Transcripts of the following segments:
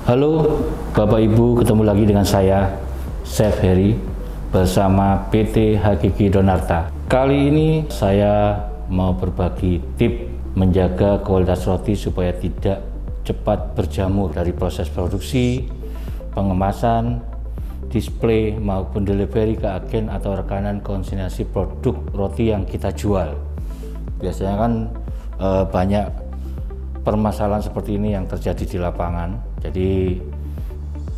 Halo Bapak Ibu, ketemu lagi dengan saya Chef Heri bersama PT Hakiki Donarta. Kali ini saya mau berbagi tip menjaga kualitas roti supaya tidak cepat berjamur dari proses produksi, pengemasan, display maupun delivery ke agen atau rekanan konsinyasi produk roti yang kita jual. Biasanya kan banyak permasalahan seperti ini yang terjadi di lapangan. Jadi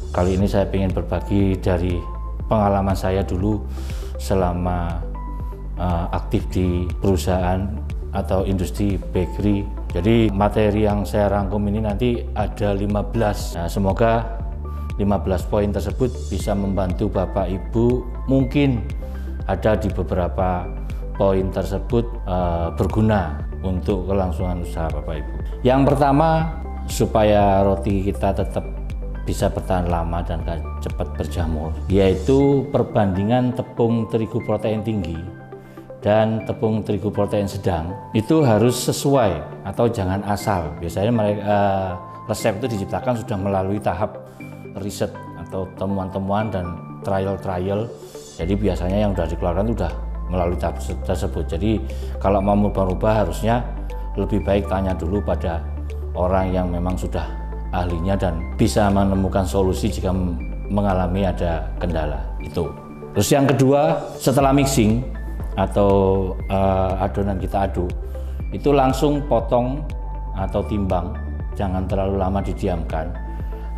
kali ini saya ingin berbagi dari pengalaman saya dulu selama aktif di perusahaan atau industri bakery. Jadi materi yang saya rangkum ini nanti ada 15. Nah, semoga 15 poin tersebut bisa membantu Bapak Ibu. Mungkin ada di beberapa poin tersebut berguna untuk kelangsungan usaha Bapak Ibu. Yang pertama, supaya roti kita tetap bisa bertahan lama dan cepat berjamur, yaitu perbandingan tepung terigu protein tinggi dan tepung terigu protein sedang itu harus sesuai atau jangan asal. Biasanya resep itu diciptakan sudah melalui tahap riset atau temuan-temuan dan trial. Jadi biasanya yang sudah dikeluarkan itu sudah melalui tahap tersebut. Jadi kalau mau merubah harusnya lebih baik tanya dulu pada orang yang memang sudah ahlinya dan bisa menemukan solusi jika mengalami ada kendala itu. Terus yang kedua, setelah mixing atau adonan kita aduk, itu langsung potong atau timbang, jangan terlalu lama didiamkan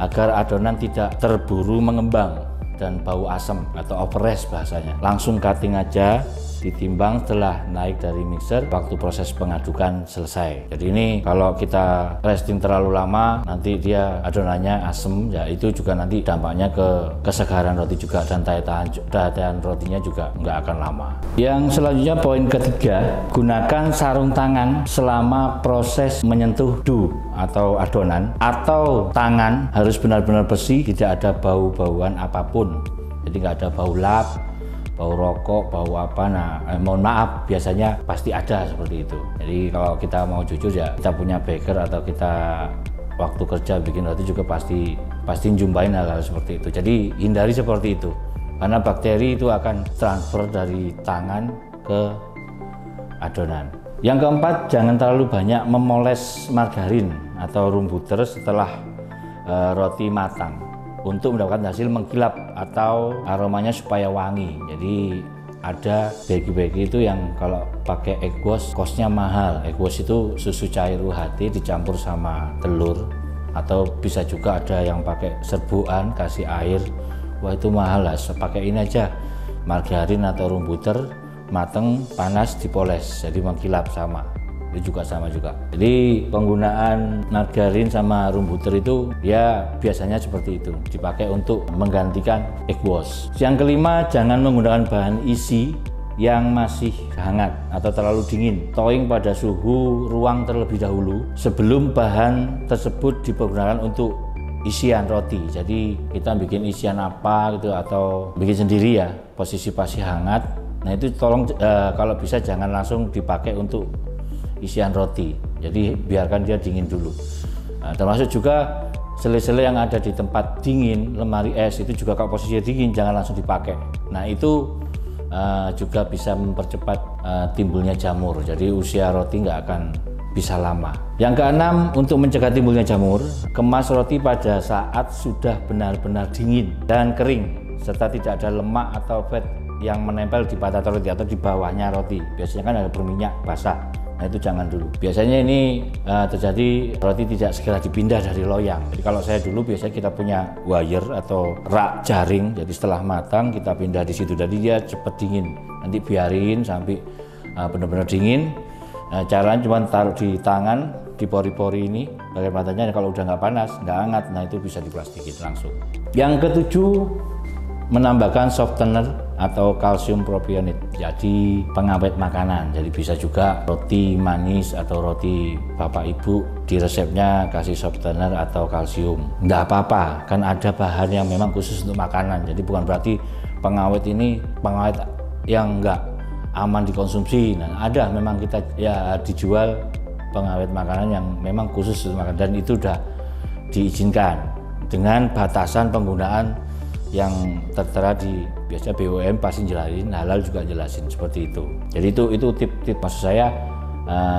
agar adonan tidak terburu mengembang dan bau asam atau overrest bahasanya. Langsung cutting aja, ditimbang setelah naik dari mixer waktu proses pengadukan selesai. Jadi ini kalau kita resting terlalu lama nanti dia adonannya asem, ya itu juga nanti dampaknya ke kesegaran roti juga dan daya tahan rotinya juga nggak akan lama. Yang selanjutnya poin ketiga, gunakan sarung tangan selama proses menyentuh dough atau adonan, atau tangan harus benar-benar bersih, tidak ada bau-bauan apapun. Jadi nggak ada bau lap, bau rokok, bau apa. Nah, mohon maaf, biasanya pasti ada seperti itu. Jadi kalau kita mau jujur ya, kita punya baker atau kita waktu kerja bikin roti juga pasti jumpain hal-hal seperti itu. Jadi hindari seperti itu, karena bakteri itu akan transfer dari tangan ke adonan. Yang keempat, jangan terlalu banyak memoles margarin atau room butter setelah roti matang untuk mendapatkan hasil mengkilap atau aromanya supaya wangi. Jadi ada bakery itu yang kalau pakai egg wash costnya mahal. Egg wash itu susu cair UHT dicampur sama telur, atau bisa juga ada yang pakai serbuan kasih air. Wah, itu mahal lah. Pakai ini aja, margarin atau room butter, mateng, panas, dipoles, jadi mengkilap sama. Itu juga sama juga. Jadi penggunaan margarin sama room butter itu ya biasanya seperti itu, dipakai untuk menggantikan egg wash. Yang kelima, jangan menggunakan bahan isi yang masih hangat atau terlalu dingin. Thawing pada suhu ruang terlebih dahulu sebelum bahan tersebut dipergunakan untuk isian roti. Jadi kita bikin isian apa gitu atau bikin sendiri ya, posisi pasti hangat. Nah itu tolong kalau bisa jangan langsung dipakai untuk isian roti, jadi biarkan dia dingin dulu. Nah, termasuk juga sele-sele yang ada di tempat dingin, lemari es itu juga kalau posisinya dingin jangan langsung dipakai. Nah itu juga bisa mempercepat timbulnya jamur, jadi usia roti nggak akan bisa lama. Yang keenam, untuk mencegah timbulnya jamur, kemas roti pada saat sudah benar-benar dingin dan kering serta tidak ada lemak atau fat yang menempel di batas roti atau di bawahnya roti. Biasanya kan ada berminyak basah. Nah itu jangan dulu. Biasanya ini terjadi roti tidak segera dipindah dari loyang. Jadi kalau saya dulu biasanya kita punya wire atau rak jaring. Jadi setelah matang kita pindah di situ. Jadi dia cepat dingin. Nanti biarin sampai benar-benar dingin. Caranya cuma taruh di tangan, di pori-pori ini. Bagian matanya kalau udah nggak panas, nggak hangat. Nah itu bisa diplastikin langsung. Yang ketujuh, menambahkan softener atau kalsium propionate, jadi pengawet makanan. Jadi bisa juga roti manis atau roti Bapak Ibu di resepnya kasih softener atau kalsium. Nggak apa-apa, kan ada bahan yang memang khusus untuk makanan. Jadi bukan berarti pengawet ini pengawet yang nggak aman dikonsumsi. Nah ada memang kita ya dijual pengawet makanan yang memang khusus untuk makanan dan itu udah diizinkan dengan batasan penggunaan yang tertera di biasa BOM pasti jelasin, halal juga jelasin seperti itu. Jadi itu tip-tip, maksud saya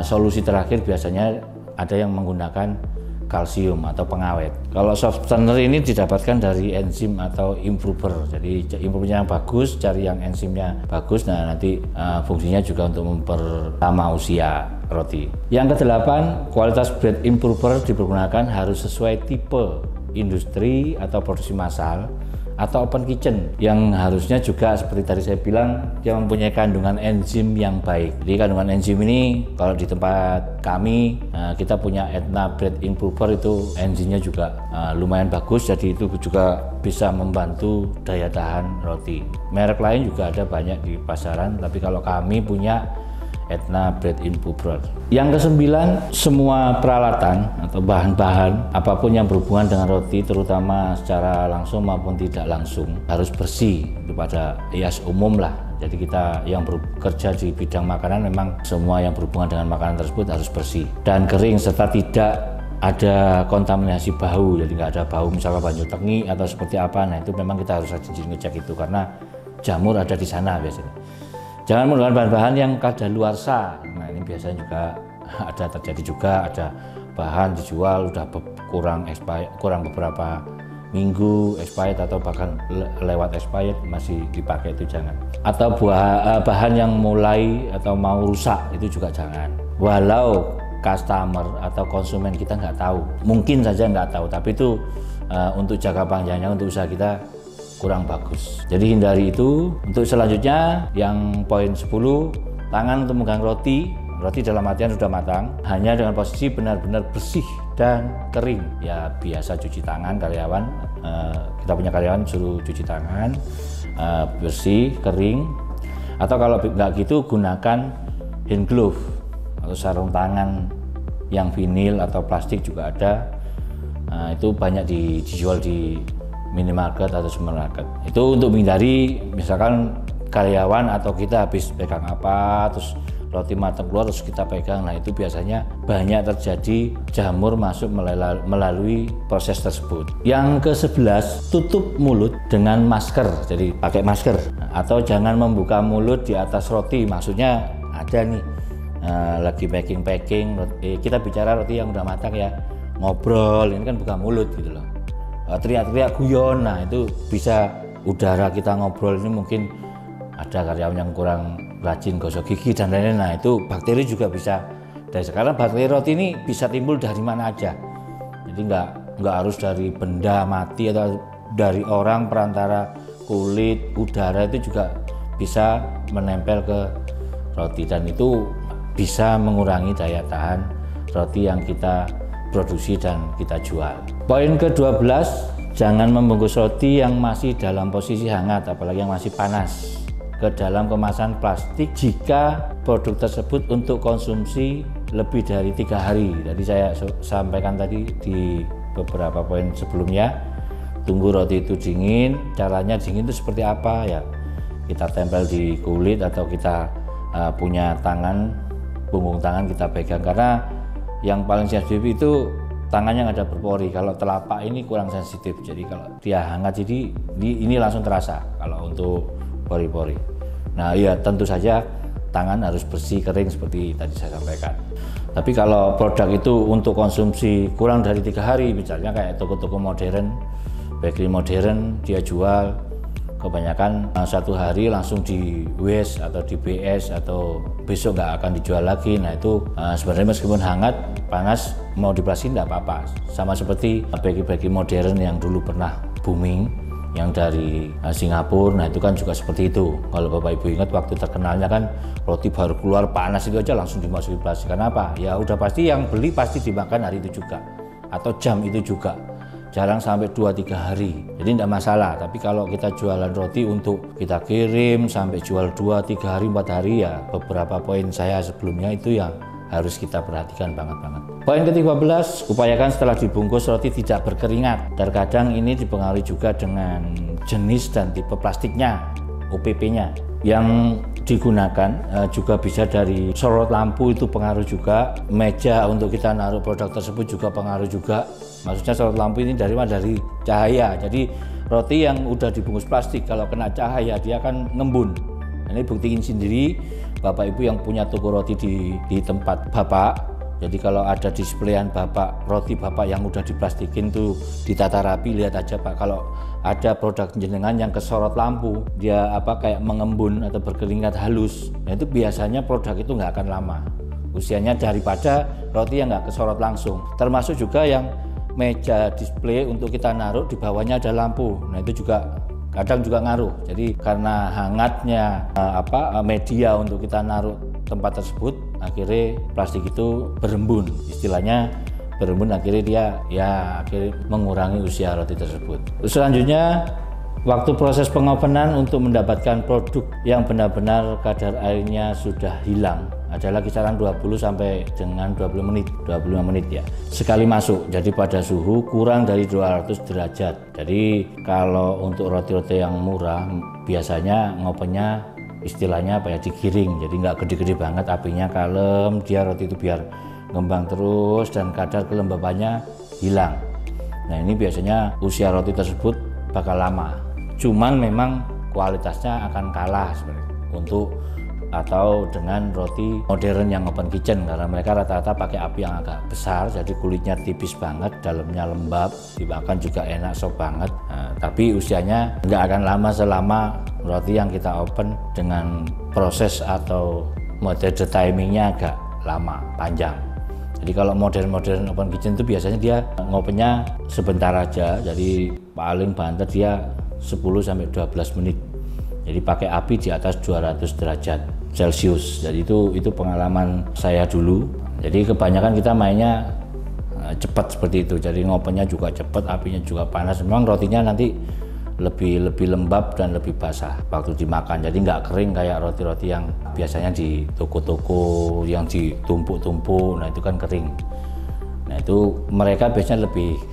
solusi terakhir biasanya ada yang menggunakan kalsium atau pengawet. Kalau softener ini didapatkan dari enzim atau improver. Jadi improvernya yang bagus, cari yang enzimnya bagus. Nah nanti fungsinya juga untuk memperlama usia roti. Yang kedelapan, kualitas bread improver dipergunakan harus sesuai tipe industri atau produksi massal atau open kitchen, yang harusnya juga seperti tadi saya bilang dia mempunyai kandungan enzim yang baik. Jadi kandungan enzim ini kalau di tempat kami kita punya Etna Bread Improver, itu enzimnya juga lumayan bagus, jadi itu juga bisa membantu daya tahan roti. Merek lain juga ada banyak di pasaran, tapi kalau kami punya Etna Bread Improver. Yang kesembilan, semua peralatan atau bahan-bahan apapun yang berhubungan dengan roti, terutama secara langsung maupun tidak langsung, harus bersih. Itu pada IAS umum lah. Jadi kita yang bekerja di bidang makanan memang semua yang berhubungan dengan makanan tersebut harus bersih dan kering serta tidak ada kontaminasi bau. Jadi nggak ada bau misalnya banyu tengi atau seperti apa. Nah itu memang kita harus rajin ngecek itu karena jamur ada di sana biasanya. Jangan menggunakan bahan-bahan yang kadaluarsa. Nah ini biasanya juga ada terjadi juga, ada bahan dijual udah kurang beberapa minggu expired atau bahkan lewat expired masih dipakai, itu jangan. Atau bahan yang mulai atau mau rusak itu juga jangan. Walau customer atau konsumen kita nggak tahu, mungkin saja nggak tahu, tapi itu untuk jangka panjangnya untuk usaha kita kurang bagus. Jadi hindari itu. Untuk selanjutnya yang poin 10, tangan untuk memegang roti dalam artian sudah matang hanya dengan posisi benar-benar bersih dan kering. Ya biasa cuci tangan karyawan, kita punya karyawan suruh cuci tangan bersih, kering. Atau kalau nggak gitu gunakan hand glove atau sarung tangan yang vinil atau plastik juga ada. Itu banyak dijual di minimarket atau supermarket. Itu untuk menghindari misalkan karyawan atau kita habis pegang apa terus roti matang keluar terus kita pegang. Nah itu biasanya banyak terjadi jamur masuk melalui proses tersebut. Yang ke-11, tutup mulut dengan masker. Jadi pakai masker atau jangan membuka mulut di atas roti. Maksudnya ada nih lagi packing kita bicara roti yang udah matang ya, ngobrol ini kan buka mulut gitu loh. Teriak-teriak guyon, nah itu bisa udara kita ngobrol ini mungkin ada karyawan yang kurang rajin gosok gigi dan lain-lain. Nah itu bakteri juga bisa dari sekarang. Bakteri roti ini bisa timbul dari mana aja, jadi nggak harus dari benda mati atau dari orang, perantara kulit, udara itu juga bisa menempel ke roti dan itu bisa mengurangi daya tahan roti yang kita produksi dan kita jual. Poin ke-12, jangan membungkus roti yang masih dalam posisi hangat, apalagi yang masih panas, ke dalam kemasan plastik jika produk tersebut untuk konsumsi lebih dari 3 hari. Jadi saya sampaikan tadi di beberapa poin sebelumnya, tunggu roti itu dingin. Caranya dingin itu seperti apa ya? Kita tempel di kulit atau kita punya tangan, punggung tangan kita pegang, karena yang paling sensitif itu tangan yang ada berpori. Kalau telapak ini kurang sensitif, jadi kalau dia hangat jadi ini langsung terasa kalau untuk pori-pori. Nah ya tentu saja tangan harus bersih, kering seperti tadi saya sampaikan. Tapi kalau produk itu untuk konsumsi kurang dari 3 hari, misalnya kayak toko-toko modern, bakery modern, dia jual kebanyakan 1 hari langsung di waste atau di BS atau besok nggak akan dijual lagi. Nah itu sebenarnya meskipun hangat, panas, mau diplastik nggak apa-apa. Sama seperti bakery modern yang dulu pernah booming, yang dari Singapura. Nah itu kan juga seperti itu. Kalau Bapak Ibu ingat waktu terkenalnya kan roti baru keluar panas itu aja langsung dimasukin plastik. Kenapa? Ya udah pasti yang beli pasti dimakan hari itu juga atau jam itu juga. Jarang sampai 2-3 hari, jadi tidak masalah. Tapi kalau kita jualan roti untuk kita kirim sampai jual 2-3 hari, 4 hari, ya beberapa poin saya sebelumnya itu yang harus kita perhatikan banget. Poin ke-13, upayakan setelah dibungkus roti tidak berkeringat. Terkadang ini dipengaruhi juga dengan jenis dan tipe plastiknya, OPP-nya. Yang digunakan, juga bisa dari sorot lampu itu pengaruh juga, meja untuk kita naruh produk tersebut juga pengaruh juga. Maksudnya sorot lampu ini dari cahaya, jadi roti yang udah dibungkus plastik kalau kena cahaya dia akan ngembun. Ini buktiin sendiri Bapak Ibu yang punya toko roti di tempat Bapak. Jadi kalau ada displayan roti Bapak yang udah diplastikin tuh ditata rapi, lihat aja Pak, kalau ada produk jenengan yang kesorot lampu, dia kayak mengembun atau berkeringat halus, nah itu biasanya produk itu nggak akan lama usianya daripada roti yang nggak kesorot langsung. Termasuk juga yang meja display untuk kita naruh di bawahnya ada lampu, nah itu juga kadang juga ngaruh. Jadi karena hangatnya media untuk kita naruh tempat tersebut, akhirnya plastik itu berembun, istilahnya berembun, akhirnya dia akhirnya mengurangi usia roti tersebut. Selanjutnya, waktu proses pengovenan untuk mendapatkan produk yang benar-benar kadar airnya sudah hilang adalah kisaran 20 sampai dengan 25 menit ya sekali masuk. Jadi pada suhu kurang dari 200 derajat. Jadi kalau untuk roti-roti yang murah biasanya ngopennya istilahnya digiring, jadi nggak gede-gede banget, apinya kalem, dia roti itu biar ngembang terus dan kadar kelembabannya hilang. Nah ini biasanya usia roti tersebut bakal lama, cuman memang kualitasnya akan kalah sebenarnya atau dengan roti modern yang open kitchen, karena mereka rata-rata pakai api yang agak besar, jadi kulitnya tipis banget, dalamnya lembab, dimakan juga enak, sop banget. Nah, tapi usianya nggak akan lama selama roti yang kita open dengan proses atau metode timingnya agak lama, panjang. Jadi kalau modern open kitchen itu biasanya dia ngopennya sebentar aja, jadi paling banter dia 10-12 menit. Jadi pakai api di atas 200 derajat Celcius. Jadi itu pengalaman saya dulu. Jadi kebanyakan kita mainnya cepat seperti itu. Jadi ngopennya juga cepat, apinya juga panas. Memang rotinya nanti lebih lembab dan lebih basah waktu dimakan. Jadi nggak kering kayak roti-roti yang biasanya di toko-toko yang ditumpuk-tumpuk. Nah itu kan kering. Nah itu mereka biasanya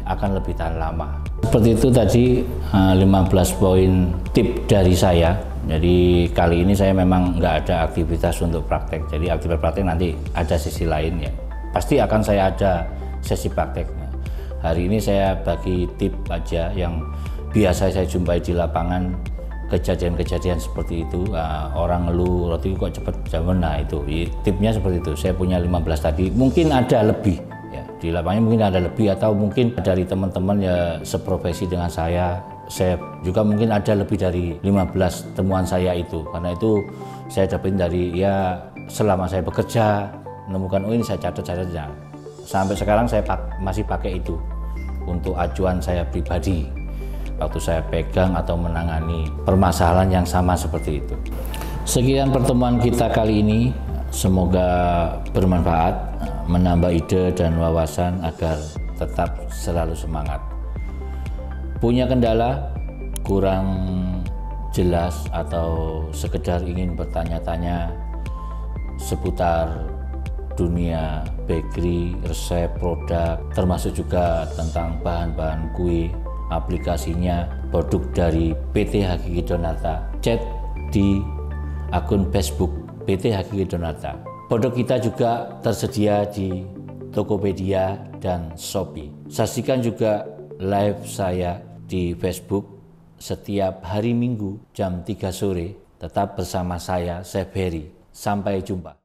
akan lebih tahan lama. Seperti itu tadi 15 poin tip dari saya. Jadi kali ini saya memang nggak ada aktivitas untuk praktek. Jadi aktivitas praktek nanti ada sesi lain ya. Pasti akan saya ada sesi prakteknya. Hari ini saya bagi tip aja yang biasa saya jumpai di lapangan, kejadian-kejadian seperti itu. Orang ngeluh roti kok cepet jaman, nah itu tipnya seperti itu. Saya punya 15 tadi, mungkin ada lebih. Di lapangan mungkin ada lebih, atau mungkin dari teman-teman ya seprofesi dengan saya juga mungkin ada lebih dari 15 temuan saya itu, karena itu saya dapetin dari selama saya bekerja, menemukan ini saya catat ya. Sampai sekarang saya masih pakai itu untuk acuan saya pribadi waktu saya pegang atau menangani permasalahan yang sama seperti itu. Sekian pertemuan kita kali ini, semoga bermanfaat, menambah ide dan wawasan agar tetap selalu semangat. Punya kendala, kurang jelas atau sekedar ingin bertanya-tanya seputar dunia bakery, resep, produk, termasuk juga tentang bahan-bahan kue, aplikasinya, produk dari PT Hakiki Donarta, chat di akun Facebook PT Hakiki Donarta. Produk kita juga tersedia di Tokopedia dan Shopee. Saksikan juga live saya di Facebook setiap hari Minggu jam 3 sore. Tetap bersama saya, Chef Heri. Sampai jumpa.